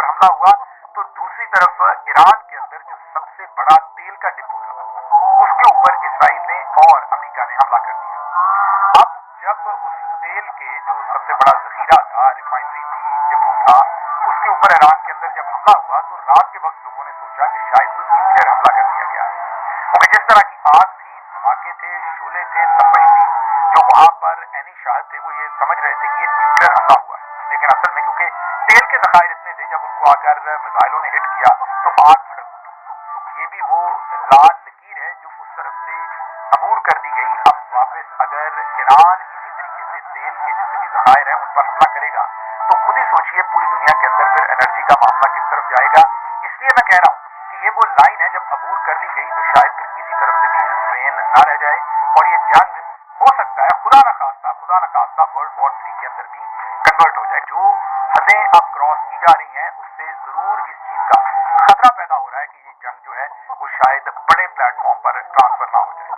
हमला हुआ तो दूसरी तरफ ईरान के अंदर जो सबसे बड़ा तेल का डिपो था उसके ऊपर इसराइल ने और अमेरिका ने हमला कर दिया। अब जब उस तेल के जो सबसे बड़ा जखीरा था, रिफाइनरी थी, डिपो था, उसके ऊपर ईरान के अंदर जब हमला हुआ तो रात के वक्त लोगों ने सोचा कि शायद कोई न्यूक्लियर हमला कर दिया गया है, क्योंकि जिस तरह की आग थी, धमाके थे, शोले थे, तपश थी, जो वहां पर ऐनी शाहिद थे वो ये समझ रहे थे कि ये न्यूक्लियर हमला हुआ है। लेकिन असल में क्योंकि तेल के जखायर इतने थे, जब उनको आकर मिसाइलों ने हिट किया तो आग भड़क उठी। ये भी वो लाल लकीर है जो उस तरफ से अबूर कर दी गई। अब वापस अगर ईरान इसी तरीके से तेल के जितने भी जखायर हैं उन पर हमला करेगा तो खुद ही सोचिए पूरी दुनिया के अंदर फिर एनर्जी का मामला किस तरफ जाएगा। इसलिए मैं कह रहा हूँ कि ये वो लाइन है, जब अबूर कर ली गई तो शायद फिर किसी तरफ से भी रिस्ट्रेन ना रह जाए और ये जंग हो सकता है खुदा न खास्ता वर्ल्ड वॉर 3 के अंदर भी कन्वर्ट हो जाए। जो हदें अब क्रॉस की जा रही हैं उससे जरूर इस चीज का खतरा पैदा हो रहा है कि ये जंग जो है वो शायद बड़े प्लेटफॉर्म पर ट्रांसफर ना हो जाए।